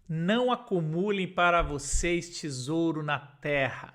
Não acumulem para vocês tesouro na terra.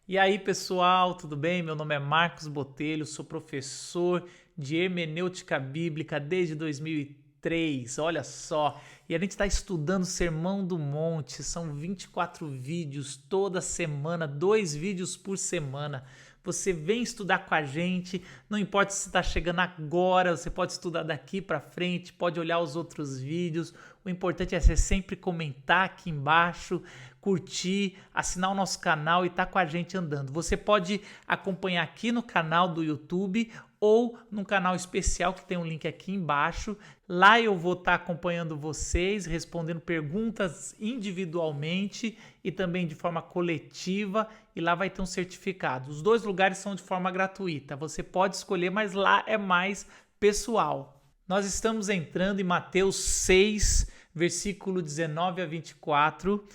E aí, pessoal, tudo bem? Meu nome é Marcos Botelho, sou professor de hermenêutica bíblica desde 2003, olha só. E a gente está estudando o Sermão do Monte, são 24 vídeos toda semana, 2 vídeos por semana. Você vem estudar com a gente, não importa se está chegando agora, você pode estudar daqui para frente, pode olhar os outros vídeos. O importante é você sempre comentar aqui embaixo, curtir, assinar o nosso canal e estar com a gente andando. Você pode acompanhar aqui no canal do YouTube ou num canal especial que tem um link aqui embaixo. Lá eu vou estar acompanhando vocês, respondendo perguntas individualmente e também de forma coletiva, e lá vai ter um certificado. Os 2 lugares são de forma gratuita, você pode escolher, mas lá é mais pessoal. Nós estamos entrando em Mateus 6, versículo 19 a 24.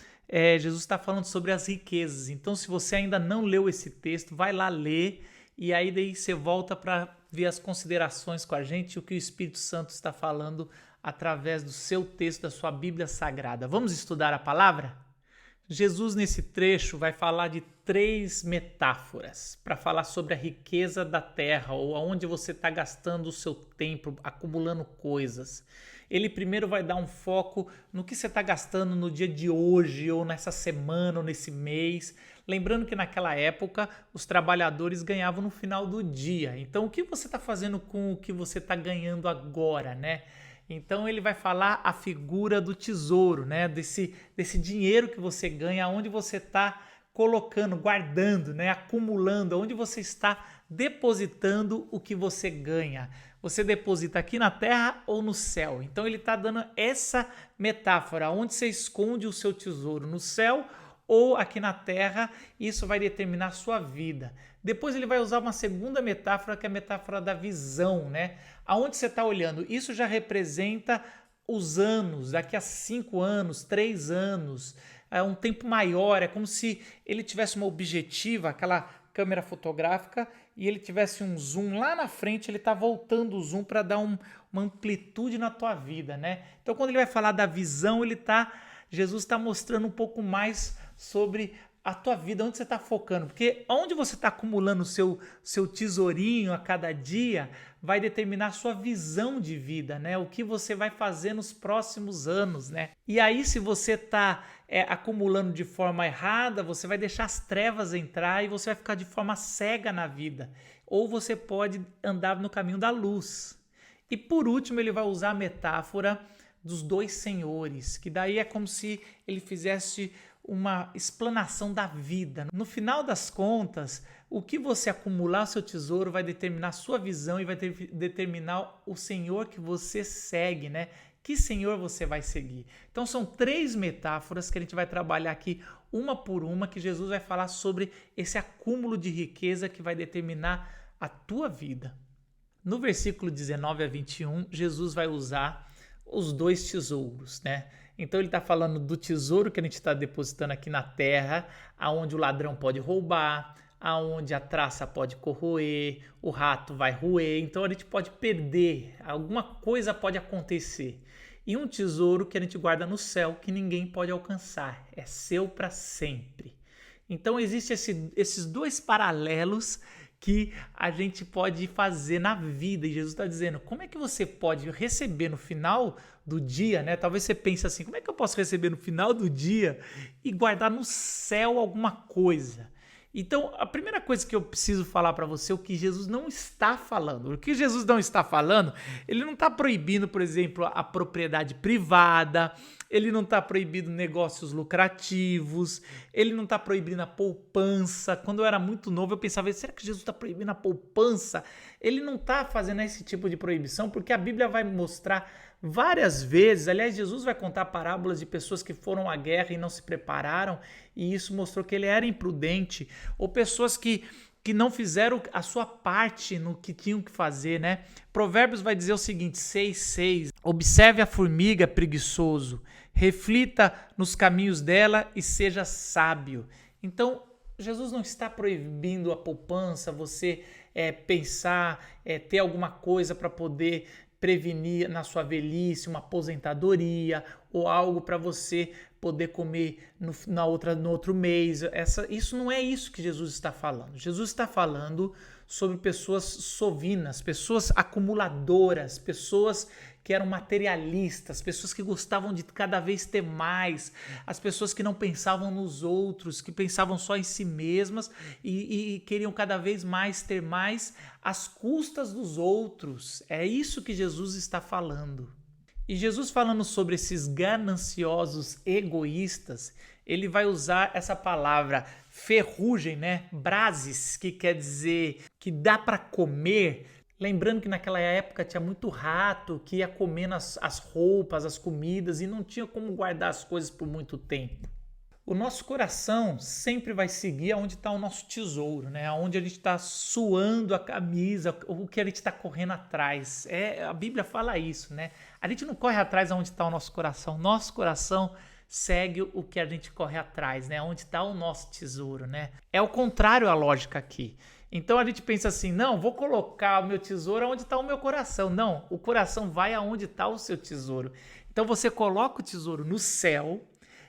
Jesus está falando sobre as riquezas. Então, se você ainda não leu esse texto, vai lá ler e aí daí você volta para ver as considerações com a gente, o que o Espírito Santo está falando através do seu texto, da sua Bíblia Sagrada. Vamos estudar a palavra? Jesus, nesse trecho, vai falar de 3 metáforas para falar sobre a riqueza da terra, ou aonde você está gastando o seu tempo, acumulando coisas. Ele primeiro vai dar um foco no que você está gastando no dia de hoje, ou nessa semana, ou nesse mês. Lembrando que naquela época os trabalhadores ganhavam no final do dia. Então, o que você está fazendo com o que você está ganhando agora, né? Então ele vai falar a figura do tesouro, né? Desse dinheiro que você ganha, onde você está colocando, guardando, né? Acumulando, onde você está depositando o que você ganha. Você deposita aqui na terra ou no céu? Então ele está dando essa metáfora, onde você esconde o seu tesouro, no céu ou aqui na terra. Isso vai determinar a sua vida. Depois ele vai usar uma segunda metáfora, que é a metáfora da visão, né? Aonde você está olhando, isso já representa os anos, daqui a 5 anos, 3 anos, é um tempo maior, é como se ele tivesse uma objetiva, aquela câmera fotográfica, e ele tivesse um zoom lá na frente, ele está voltando o zoom para dar uma amplitude na tua vida, né? Então quando ele vai falar da visão, Jesus está mostrando um pouco mais sobre a tua vida, onde você está focando, porque onde você está acumulando o seu tesourinho a cada dia vai determinar a sua visão de vida, né? O que você vai fazer nos próximos anos, né? E aí, se você está acumulando de forma errada, você vai deixar as trevas entrar e você vai ficar de forma cega na vida. Ou você pode andar no caminho da luz. E por último, ele vai usar a metáfora dos 2 senhores, que daí é como se ele fizesse uma explanação da vida. No final das contas, o que você acumular seu tesouro vai determinar a sua visão e vai determinar o Senhor que você segue, né? Que Senhor você vai seguir? Então são 3 metáforas que a gente vai trabalhar aqui, uma por uma, que Jesus vai falar sobre esse acúmulo de riqueza que vai determinar a tua vida. No versículo 19 a 21, Jesus vai usar os 2 tesouros, né? Então ele está falando do tesouro que a gente está depositando aqui na terra, aonde o ladrão pode roubar, aonde a traça pode corroer, o rato vai roer, então a gente pode perder, alguma coisa pode acontecer. E um tesouro que a gente guarda no céu, que ninguém pode alcançar, é seu para sempre. Então existem esses 2 paralelos que a gente pode fazer na vida, e Jesus está dizendo, como é que você pode receber no final do dia, né? Talvez você pense assim, como é que eu posso receber no final do dia e guardar no céu alguma coisa? Então, a primeira coisa que eu preciso falar para você é o que Jesus não está falando. O que Jesus não está falando, ele não está proibindo, por exemplo, a propriedade privada, ele não está proibindo negócios lucrativos, ele não está proibindo a poupança. Quando eu era muito novo, eu pensava, será que Jesus está proibindo a poupança? Ele não está fazendo esse tipo de proibição, porque a Bíblia vai mostrar várias vezes, aliás, Jesus vai contar parábolas de pessoas que foram à guerra e não se prepararam, e isso mostrou que ele era imprudente, ou pessoas que não fizeram a sua parte no que tinham que fazer, né? Provérbios vai dizer o seguinte, 6:6, observe a formiga, preguiçoso, reflita nos caminhos dela e seja sábio. Então, Jesus não está proibindo a poupança, você pensar, ter alguma coisa para poder prevenir na sua velhice, uma aposentadoria, ou algo para você poder comer no outro mês. Isso não é isso que Jesus está falando. Jesus está falando sobre pessoas sovinas, pessoas acumuladoras, pessoas que eram materialistas, pessoas que gostavam de cada vez ter mais, as pessoas que não pensavam nos outros, que pensavam só em si mesmas e queriam cada vez mais ter mais às custas dos outros. É isso que Jesus está falando. E Jesus falando sobre esses gananciosos egoístas, ele vai usar essa palavra ferrugem, né? Brases, que quer dizer que dá para comer. Lembrando que naquela época tinha muito rato que ia comendo as roupas, as comidas e não tinha como guardar as coisas por muito tempo. O nosso coração sempre vai seguir aonde está o nosso tesouro, né? Aonde a gente está suando a camisa, o que a gente está correndo atrás. A Bíblia fala isso, né? A gente não corre atrás aonde está o nosso coração. Nosso coração segue o que a gente corre atrás, né? Onde está o nosso tesouro, né? É o contrário à lógica aqui. Então a gente pensa assim, não, vou colocar o meu tesouro onde está o meu coração. Não, o coração vai aonde está o seu tesouro. Então você coloca o tesouro no céu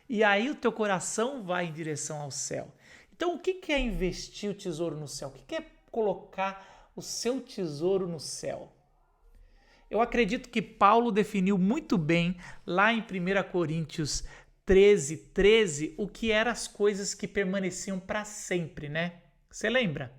e aí o teu coração vai em direção ao céu. Então o que é investir o tesouro no céu? O que é colocar o seu tesouro no céu? Eu acredito que Paulo definiu muito bem lá em 1 Coríntios 13, o que eram as coisas que permaneciam para sempre, né? Você lembra?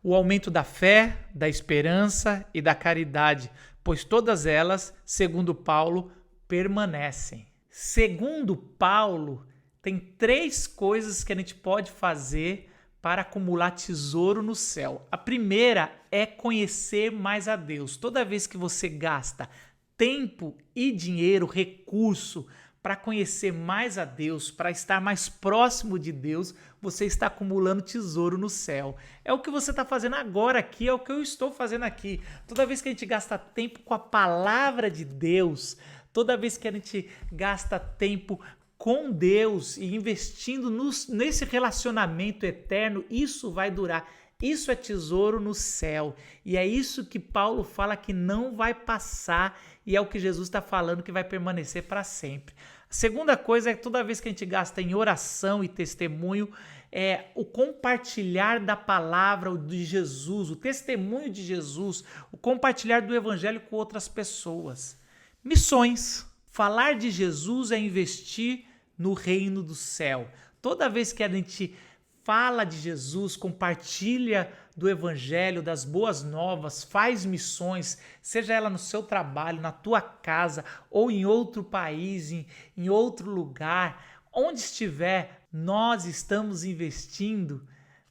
O aumento da fé, da esperança e da caridade, pois todas elas, segundo Paulo, permanecem. Segundo Paulo, tem 3 coisas que a gente pode fazer para acumular tesouro no céu. A primeira é conhecer mais a Deus. Toda vez que você gasta tempo e dinheiro, recurso, para conhecer mais a Deus, para estar mais próximo de Deus, você está acumulando tesouro no céu. É o que você está fazendo agora aqui, é o que eu estou fazendo aqui. Toda vez que a gente gasta tempo com a palavra de Deus, toda vez que a gente gasta tempo com Deus e investindo nesse relacionamento eterno, isso vai durar. Isso é tesouro no céu. E é isso que Paulo fala que não vai passar e é o que Jesus está falando que vai permanecer para sempre. A segunda coisa é que toda vez que a gente gasta em oração e testemunho, é o compartilhar da palavra de Jesus, o testemunho de Jesus, o compartilhar do evangelho com outras pessoas. Missões. Falar de Jesus é investir no reino do céu. Toda vez que a gente fala de Jesus, compartilha do evangelho, das boas novas, faz missões, seja ela no seu trabalho, na tua casa ou em outro país, em outro lugar, onde estiver, nós estamos investindo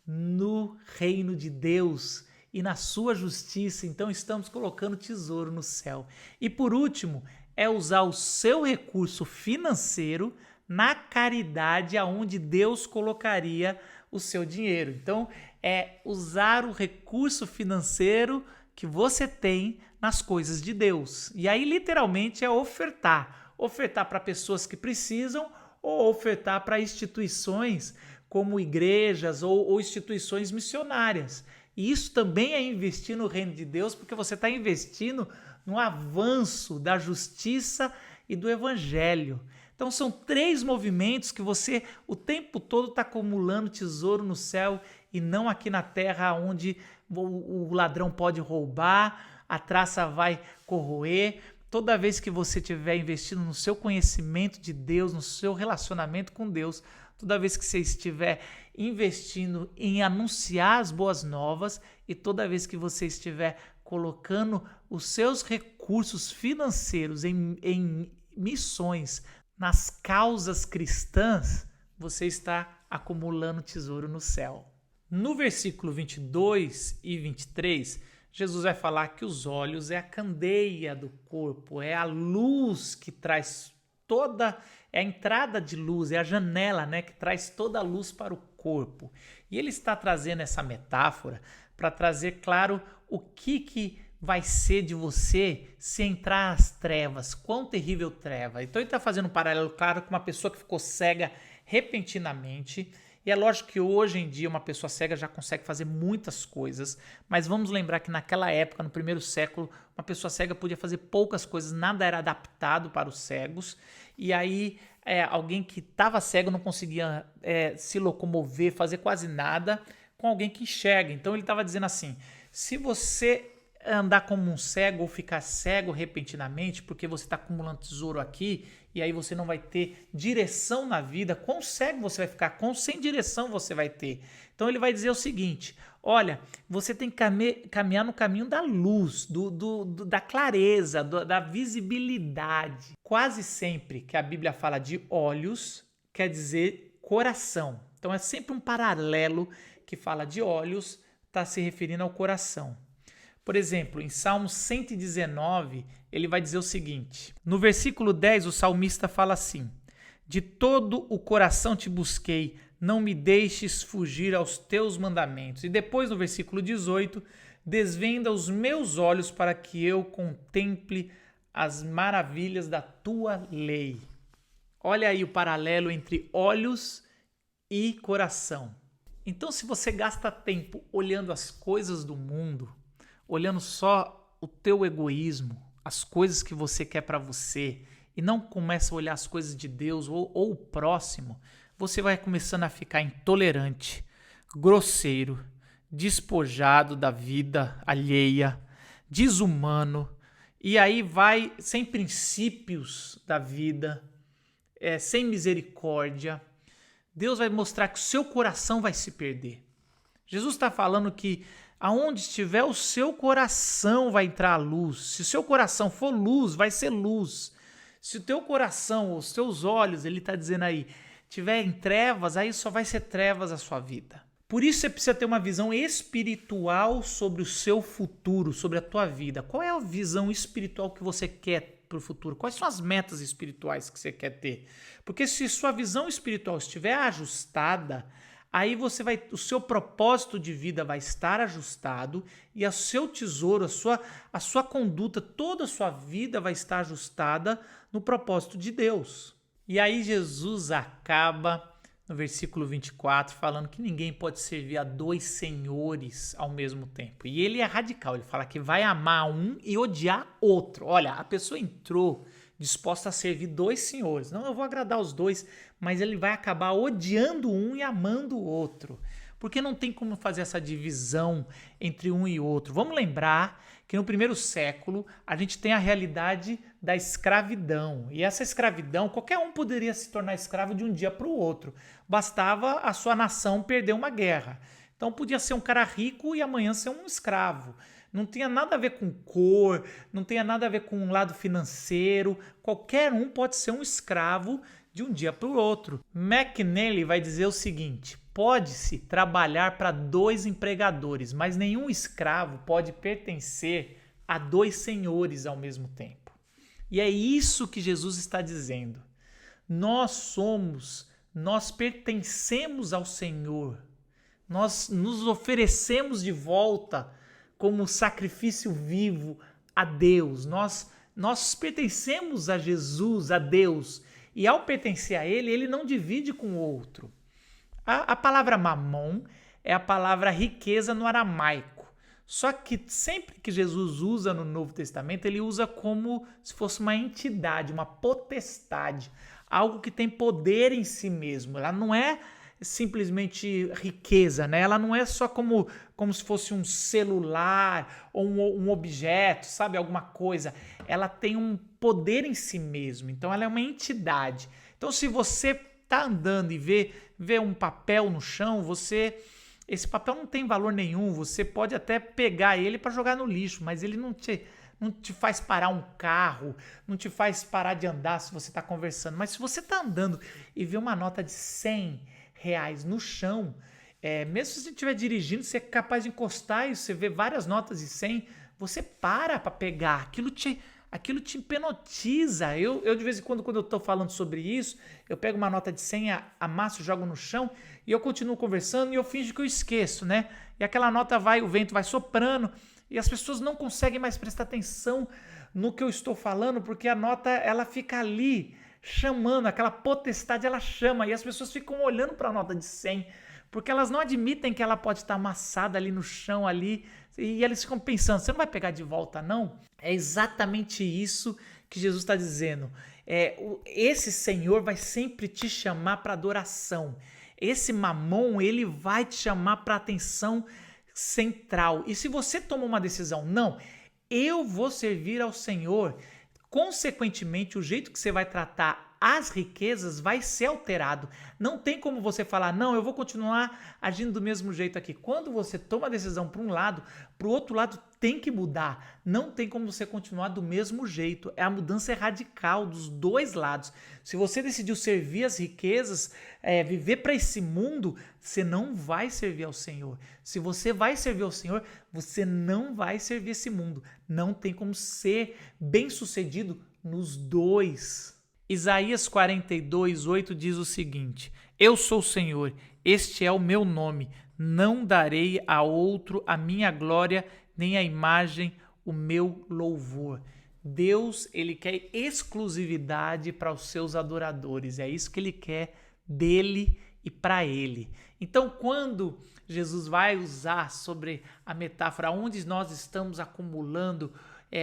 no reino de Deus e na sua justiça, então estamos colocando tesouro no céu. E por último, é usar o seu recurso financeiro na caridade aonde Deus colocaria o seu dinheiro. Então, é usar o recurso financeiro que você tem nas coisas de Deus. E aí, literalmente, é ofertar. Ofertar para pessoas que precisam ou ofertar para instituições como igrejas ou instituições missionárias. E isso também é investir no reino de Deus, porque você está investindo no avanço da justiça e do evangelho. Então são 3 movimentos que você o tempo todo está acumulando tesouro no céu e não aqui na terra onde o ladrão pode roubar, a traça vai corroer. Toda vez que você estiver investindo no seu conhecimento de Deus, no seu relacionamento com Deus, toda vez que você estiver investindo em anunciar as boas novas e toda vez que você estiver colocando os seus recursos financeiros em missões, nas causas cristãs, você está acumulando tesouro no céu. No versículo 22 e 23, Jesus vai falar que os olhos é a candeia do corpo, é a luz que traz é a entrada de luz, é a janela, né, que traz toda a luz para o corpo. E ele está trazendo essa metáfora para trazer claro o que vai ser de você se entrar às trevas, quão terrível treva. Então ele está fazendo um paralelo claro com uma pessoa que ficou cega repentinamente. E é lógico que hoje em dia uma pessoa cega já consegue fazer muitas coisas, mas vamos lembrar que naquela época, no primeiro século, uma pessoa cega podia fazer poucas coisas, nada era adaptado para os cegos. e aí alguém que estava cego não conseguia se locomover, fazer quase nada, com alguém que enxerga. Então ele estava dizendo assim, se você andar como um cego ou ficar cego repentinamente, porque você está acumulando tesouro aqui, e aí você não vai ter direção na vida, quão cego você vai ficar, quão sem direção você vai ter. Então ele vai dizer o seguinte, olha, você tem que caminhar no caminho da luz, da clareza, da visibilidade. Quase sempre que a Bíblia fala de olhos, quer dizer coração. Então é sempre um paralelo que fala de olhos, está se referindo ao coração. Por exemplo, em Salmo 119, ele vai dizer o seguinte, no versículo 10 o salmista fala assim, de todo o coração te busquei, não me deixes fugir aos teus mandamentos. E depois no versículo 18, desvenda os meus olhos para que eu contemple as maravilhas da tua lei. Olha aí o paralelo entre olhos e coração. Então, se você gasta tempo olhando as coisas do mundo, olhando só o teu egoísmo, as coisas que você quer para você, e não começa a olhar as coisas de Deus ou o próximo, você vai começando a ficar intolerante, grosseiro, despojado da vida alheia, desumano, e aí vai sem princípios da vida, sem misericórdia. Deus vai mostrar que o seu coração vai se perder. Jesus está falando que aonde estiver o seu coração vai entrar a luz. Se o seu coração for luz, vai ser luz. Se o teu coração, os teus olhos, ele está dizendo aí, tiver em trevas, aí só vai ser trevas a sua vida. Por isso você precisa ter uma visão espiritual sobre o seu futuro, sobre a tua vida. Qual é a visão espiritual que você quer para o futuro? Quais são as metas espirituais que você quer ter? Porque se sua visão espiritual estiver ajustada, aí o seu propósito de vida vai estar ajustado e o seu tesouro, a sua conduta, toda a sua vida vai estar ajustada no propósito de Deus. E aí Jesus acaba no versículo 24 falando que ninguém pode servir a dois senhores ao mesmo tempo. E ele é radical, ele fala que vai amar um e odiar outro. Olha, a pessoa entrou disposta a servir dois senhores. Não, eu vou agradar os dois, mas ele vai acabar odiando um e amando o outro. Porque não tem como fazer essa divisão entre um e outro. Vamos lembrar que no primeiro século a gente tem a realidade da escravidão. E essa escravidão, qualquer um poderia se tornar escravo de um dia para o outro. Bastava a sua nação perder uma guerra. Então podia ser um cara rico e amanhã ser um escravo. Não tinha nada a ver com cor, não tinha nada a ver com um lado financeiro. Qualquer um pode ser um escravo de um dia para o outro. McNally vai dizer o seguinte, pode-se trabalhar para dois empregadores, mas nenhum escravo pode pertencer a dois senhores ao mesmo tempo. E é isso que Jesus está dizendo. Nós pertencemos ao Senhor. Nós nos oferecemos de volta como sacrifício vivo a Deus. Nós pertencemos a Jesus, a Deus. E ao pertencer a Ele, Ele não divide com o outro. A palavra mamon é a palavra riqueza no aramaico. Só que sempre que Jesus usa no Novo Testamento, ele usa como se fosse uma entidade, uma potestade, algo que tem poder em si mesmo. Ela não é simplesmente riqueza, né? Ela não é só como se fosse um celular ou um objeto, sabe? Alguma coisa. Ela tem um poder em si mesmo. Então ela é uma entidade. Então se você tá andando e vê um papel no chão, esse papel não tem valor nenhum, você pode até pegar ele para jogar no lixo, mas ele não te faz parar um carro, não te faz parar de andar se você está conversando. Mas se você está andando e vê uma nota de R$100 no chão, mesmo se você estiver dirigindo, você é capaz de encostar e você vê várias notas de 100, você para pegar, aquilo te hipnotiza. Eu de vez em quando eu estou falando sobre isso, eu pego uma nota de 100, amasso, jogo no chão e eu continuo conversando e eu finjo que eu esqueço, né? E aquela nota o vento vai soprando e as pessoas não conseguem mais prestar atenção no que eu estou falando porque a nota ela fica ali chamando, aquela potestade ela chama e as pessoas ficam olhando para a nota de 100 porque elas não admitem que ela pode estar amassada ali no chão ali e eles ficam pensando, você não vai pegar de volta não? É exatamente isso que Jesus está dizendo. esse Senhor vai sempre te chamar para adoração. Esse Mamon, ele vai te chamar para atenção central. E se você toma uma decisão, não, eu vou servir ao Senhor, consequentemente, o jeito que você vai tratar as riquezas vai ser alterado. Não tem como você falar, não, eu vou continuar agindo do mesmo jeito aqui. Quando você toma a decisão para um lado, para o outro lado tem que mudar. Não tem como você continuar do mesmo jeito. A mudança é radical dos dois lados. Se você decidiu servir as riquezas, viver para esse mundo, você não vai servir ao Senhor. Se você vai servir ao Senhor, você não vai servir esse mundo. Não tem como ser bem-sucedido nos dois. Isaías 42:8 diz o seguinte: Eu sou o Senhor, este é o meu nome, não darei a outro a minha glória, nem a imagem o meu louvor. Deus, ele quer exclusividade para os seus adoradores, é isso que ele quer dele e para ele. Então, quando Jesus vai usar sobre a metáfora onde nós estamos acumulando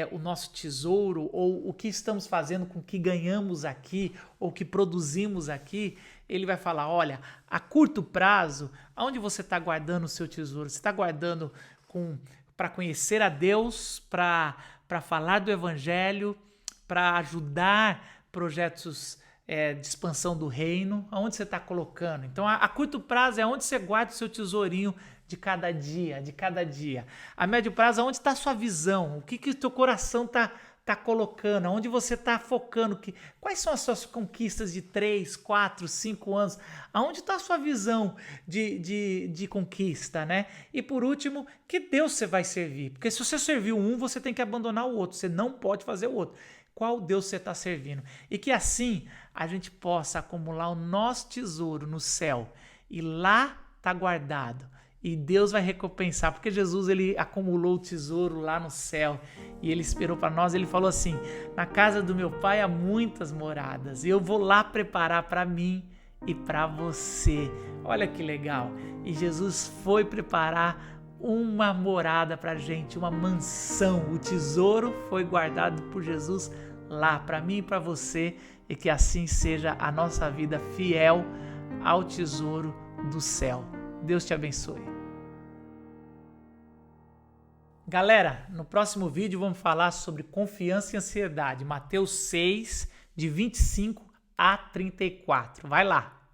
o nosso tesouro, ou o que estamos fazendo com o que ganhamos aqui, ou que produzimos aqui, ele vai falar, olha, a curto prazo, aonde você está guardando o seu tesouro? Você está guardando para conhecer a Deus, para falar do Evangelho, para ajudar projetos de expansão do reino? Aonde você está colocando? Então, a curto prazo é onde você guarda o seu tesourinho de cada dia. A médio prazo, aonde está a sua visão? O que o teu coração tá colocando? Aonde você está focando? Quais são as suas conquistas de 3, 4, 5 anos? Aonde está a sua visão de conquista, né? E por último, que Deus você vai servir? Porque se você servir um, você tem que abandonar o outro. Você não pode fazer o outro. Qual Deus você está servindo? E que assim a gente possa acumular o nosso tesouro no céu. E lá está guardado. E Deus vai recompensar, porque Jesus ele acumulou o tesouro lá no céu e ele esperou para nós. Ele falou assim: na casa do meu pai há muitas moradas e eu vou lá preparar para mim e para você. Olha que legal! E Jesus foi preparar uma morada para a gente, uma mansão. O tesouro foi guardado por Jesus lá para mim e para você, e que assim seja a nossa vida fiel ao tesouro do céu. Deus te abençoe. Galera, no próximo vídeo vamos falar sobre confiança e ansiedade. Mateus 6, de 25 a 34. Vai lá!